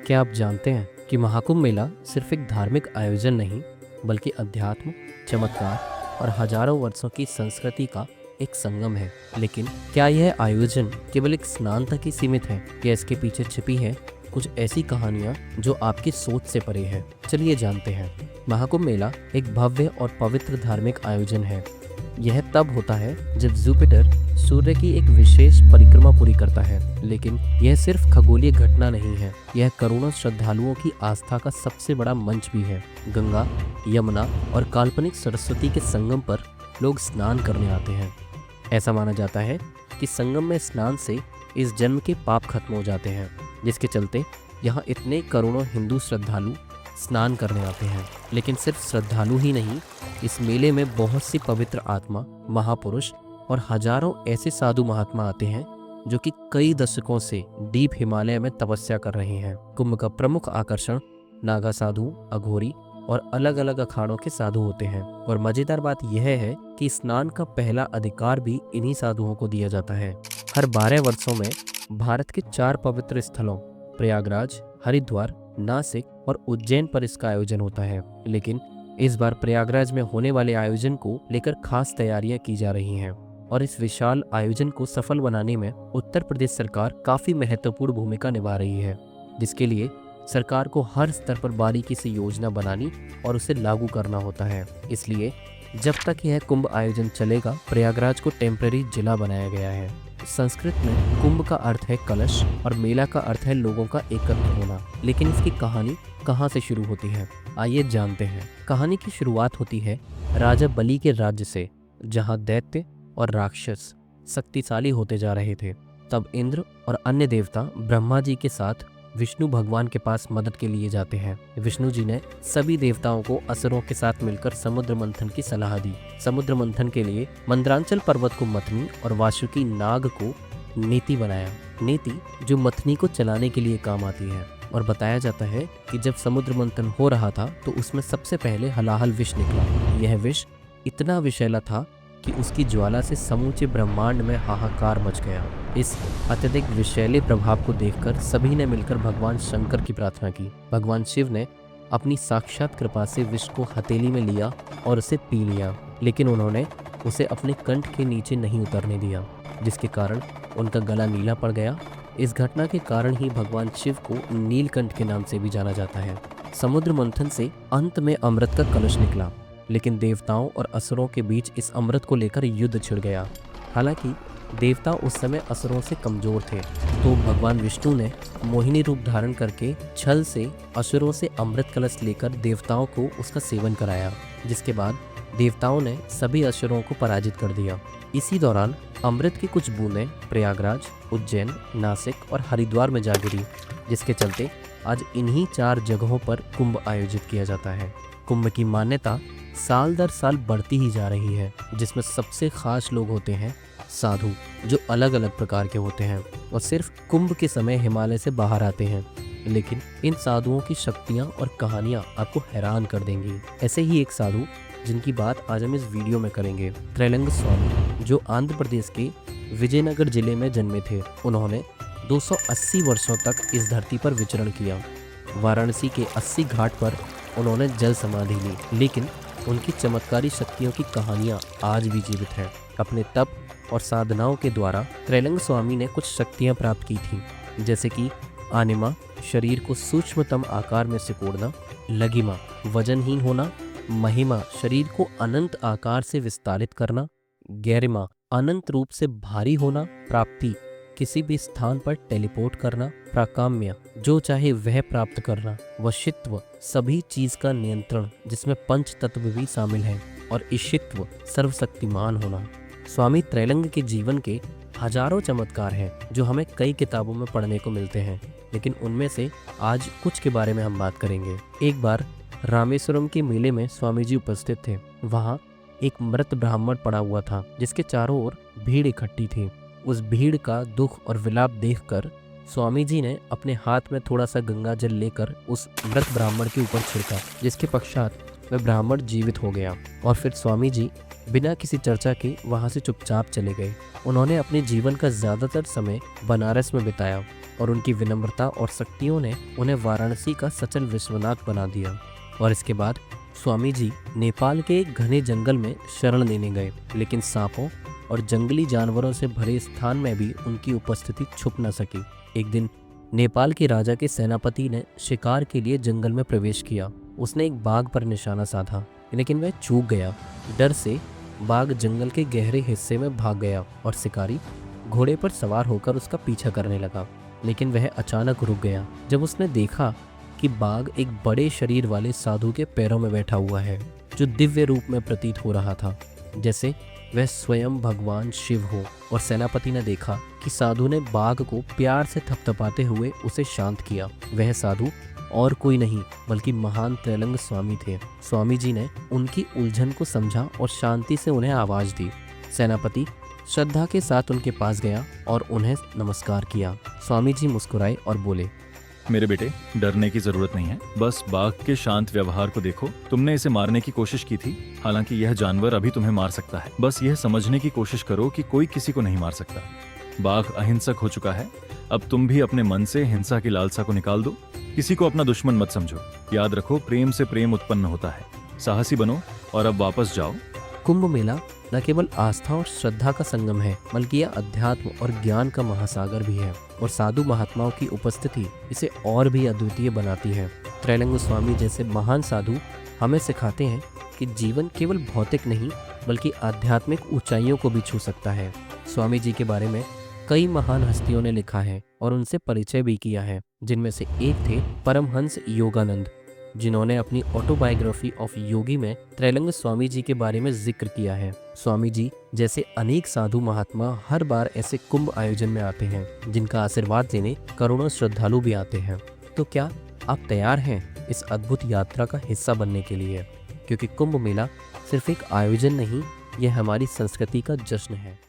क्या आप जानते हैं कि महाकुंभ मेला सिर्फ एक धार्मिक आयोजन नहीं, बल्कि अध्यात्म, चमत्कार और हजारों वर्षों की संस्कृति का एक संगम है। लेकिन क्या यह आयोजन केवल एक स्नान तक ही सीमित है, या इसके पीछे छिपी है कुछ ऐसी कहानियां जो आपकी सोच से परे है? चलिए जानते हैं। महाकुंभ मेला एक भव्य और पवित्र धार्मिक आयोजन है। यह तब होता है जब जुपिटर सूर्य की एक विशेष परिक्रमा पूरी करता है। लेकिन यह सिर्फ खगोलीय घटना नहीं है, यह करोड़ों श्रद्धालुओं की आस्था का सबसे बड़ा मंच भी है। गंगा, यमुना और काल्पनिक सरस्वती के संगम पर लोग स्नान करने आते हैं। ऐसा माना जाता है कि संगम में स्नान से इस जन्म के पाप खत्म हो जाते हैं, जिसके चलते यहाँ इतने करोड़ों हिंदू श्रद्धालु स्नान करने आते हैं। लेकिन सिर्फ श्रद्धालु ही नहीं, इस मेले में बहुत सी पवित्र आत्मा, महापुरुष और हजारों ऐसे साधु महात्मा आते हैं जो कि कई दशकों से डीप हिमालय में तपस्या कर रहे हैं। कुंभ का प्रमुख आकर्षण नागा साधु, अघोरी और अलग अलग अखाड़ों के साधु होते हैं। और मजेदार बात यह है कि स्नान का पहला अधिकार भी इन्हीं साधुओं को दिया जाता है। हर 12 वर्षों में भारत के 4 पवित्र स्थलों प्रयागराज, हरिद्वार, नासिक और उज्जैन पर इसका आयोजन होता है। लेकिन इस बार प्रयागराज में होने वाले आयोजन को लेकर खास तैयारियां की जा रही हैं। और इस विशाल आयोजन को सफल बनाने में उत्तर प्रदेश सरकार काफी महत्वपूर्ण भूमिका निभा रही है, जिसके लिए सरकार को हर स्तर पर बारीकी से योजना बनानी और उसे लागू करना होता है। इसलिए जब तक यह कुंभ आयोजन चलेगा, प्रयागराज को टेम्पररी जिला बनाया गया है। संस्कृत में कुंभ का अर्थ है कलश और मेला का अर्थ है लोगों का एकत्र होना। लेकिन इसकी कहानी कहाँ से शुरू होती है, आइए जानते हैं। कहानी की शुरुआत होती है राजा बलि के राज्य से, जहाँ दैत्य और राक्षस शक्तिशाली होते जा रहे थे। तब इंद्र और अन्य देवता ब्रह्मा जी के साथ विष्णु भगवान के पास मदद के लिए जाते हैं। विष्णु जी ने सभी देवताओं को असुरों के साथ मिलकर समुद्र मंथन की सलाह दी। समुद्र मंथन के लिए मंदरांचल पर्वत को मथनी और वासुकी नाग को नीति बनाया। नीति जो मथनी को चलाने के लिए काम आती है। और बताया जाता है कि जब समुद्र मंथन हो रहा था तो उसमें सबसे पहले हलाहल विष निकला। यह विष इतना विषैला था कि उसकी ज्वाला से समूचे ब्रह्मांड में हाहाकार मच गया। इस अत्यधिक विषैले प्रभाव को देखकर सभी ने मिलकर भगवान शंकर की प्रार्थना की। भगवान शिव ने अपनी साक्षात कृपा से विष को हथेली में लिया और उसे पी लिया। लेकिन उन्होंने उसे अपने कंठ के नीचे नहीं उतरने दिया, जिसके कारण उनका गला नीला पड़ गया। इस घटना के कारण ही भगवान शिव को नीलकंठ के नाम से भी जाना जाता है। समुद्र मंथन से अंत में अमृत का कलश निकला, लेकिन देवताओं और असुरों के बीच इस अमृत को लेकर युद्ध छिड़ गया। हालांकि देवता उस समय असुरों से कमजोर थे, तो भगवान विष्णु ने मोहिनी रूप धारण करके छल से असुरों से अमृत कलश लेकर देवताओं को उसका सेवन कराया, जिसके बाद देवताओं ने सभी असुरों को पराजित कर दिया। इसी दौरान अमृत की कुछ बूंदें प्रयागराज, उज्जैन, नासिक और हरिद्वार में जा गिरी, जिसके चलते आज इन्हीं 4 जगहों पर कुंभ आयोजित किया जाता है। कुंभ की मान्यता साल दर साल बढ़ती ही जा रही है, जिसमें सबसे खास लोग होते हैं साधु, जो अलग अलग प्रकार के होते हैं और सिर्फ कुंभ के समय हिमालय से बाहर आते हैं। लेकिन इन साधुओं की शक्तियां और कहानियां आपको हैरान कर देंगी। ऐसे ही एक साधु जिनकी बात आज हम इस वीडियो में करेंगे, त्रैलंग स्वामी, जो आंध्र प्रदेश के विजयनगर जिले में जन्मे थे। उन्होंने 280 वर्षों तक इस धरती पर विचरण किया। वाराणसी के 80 घाट पर उन्होंने जल समाधि ली, लेकिन उनकी चमत्कारी शक्तियों की कहानियां आज भी जीवित हैं। अपने तप और साधनाओं के द्वारा त्रैलंग स्वामी ने कुछ शक्तियां प्राप्त की थी, जैसे कि आनिमा, शरीर को सूक्ष्मतम आकार में सिकोड़ना; लघिमा, वजनहीन होना; महिमा, शरीर को अनंत आकार से विस्तारित करना; गैरिमा, अनंत रूप से भारी होना; प्राप्ति, किसी भी स्थान पर टेलीपोर्ट करना; प्राकाम्य, जो चाहे वह प्राप्त करना; वशित्व, सभी चीज का नियंत्रण जिसमें पंच तत्व भी शामिल हैं; और ईशित्व, सर्वशक्तिमान होना। स्वामी त्रैलंग के जीवन के हजारों चमत्कार हैं जो हमें कई किताबों में पढ़ने को मिलते हैं, लेकिन उनमें से आज कुछ के बारे में हम बात करेंगे। एक बार रामेश्वरम के मेले में स्वामी जी उपस्थित थे। वहाँ एक मृत ब्राह्मण पड़ा हुआ था, जिसके चारों ओर भीड़ इकट्ठी थी। उस भीड़ का दुख और विलाप देखकर स्वामी जी ने अपने हाथ में थोड़ा सा गंगा जल लेकर उस मृत ब्राह्मण के ऊपर छिड़का, जिसके पश्चात वह ब्राह्मण जीवित हो गया। और फिर स्वामी जी बिना किसी चर्चा के वहां से चुपचाप चले गए। उन्होंने अपने जीवन का ज्यादातर समय बनारस में बिताया और उनकी विनम्रता और शक्तियों ने उन्हें वाराणसी का सचल विश्वनाथ बना दिया। और इसके बाद स्वामी जी नेपाल के एक घने जंगल में शरण लेने गए, लेकिन सांपों और जंगली जानवरों से भरे स्थान में भी उनकी उपस्थिति छुप न सकी। एक दिन नेपाल के राजा के सेनापति ने शिकार के लिए जंगल में प्रवेश किया। उसने एक बाघ पर निशाना साधा, लेकिन वह चूक गया। डर से बाघ जंगल के गहरे हिस्से में भाग गया और शिकारी घोड़े पर सवार होकर उसका पीछा करने लगा। लेकिन वह अचानक रुक गया जब उसने देखा कि बाघ एक बड़े शरीर वाले साधु के पैरों में बैठा हुआ है, जो दिव्य रूप में प्रतीत हो रहा था, जैसे वह स्वयं भगवान शिव हो। और सेनापति ने देखा कि साधु ने बाघ को प्यार से थपथपाते हुए उसे शांत किया। वह साधु और कोई नहीं बल्कि महान त्रैलंग स्वामी थे। स्वामी जी ने उनकी उलझन को समझा और शांति से उन्हें आवाज दी। सेनापति श्रद्धा के साथ उनके पास गया और उन्हें नमस्कार किया। स्वामी जी मुस्कुराए और बोले, मेरे बेटे, डरने की जरूरत नहीं है। बस बाघ के शांत व्यवहार को देखो। तुमने इसे मारने की कोशिश की थी, हालांकि यह जानवर अभी तुम्हें मार सकता है। बस यह समझने की कोशिश करो कि कोई किसी को नहीं मार सकता। बाघ अहिंसक हो चुका है। अब तुम भी अपने मन से हिंसा की लालसा को निकाल दो। किसी को अपना दुश्मन मत समझो। याद रखो, प्रेम से प्रेम उत्पन्न होता है। साहसी बनो और अब वापस जाओ। कुंभ मेला न केवल आस्था और श्रद्धा का संगम है, बल्कि यह अध्यात्म और ज्ञान का महासागर भी है। और साधु महात्माओं की उपस्थिति इसे और भी अद्वितीय बनाती है। त्रैलंग स्वामी जैसे महान साधु हमें सिखाते हैं कि जीवन केवल भौतिक नहीं बल्कि आध्यात्मिक ऊंचाइयों को भी छू सकता है। स्वामी जी के बारे में कई महान हस्तियों ने लिखा है और उनसे परिचय भी किया है, जिनमें से एक थे परमहंस योगानंद, जिन्होंने अपनी ऑटोबायोग्राफी ऑफ योगी में त्रैलंग स्वामी जी के बारे में जिक्र किया है। स्वामी जी जैसे अनेक साधु महात्मा हर बार ऐसे कुंभ आयोजन में आते हैं, जिनका आशीर्वाद लेने करोड़ों श्रद्धालु भी आते हैं। तो क्या आप तैयार हैं इस अद्भुत यात्रा का हिस्सा बनने के लिए? क्योंकि कुंभ मेला सिर्फ एक आयोजन नहीं, यह हमारी संस्कृति का जश्न है।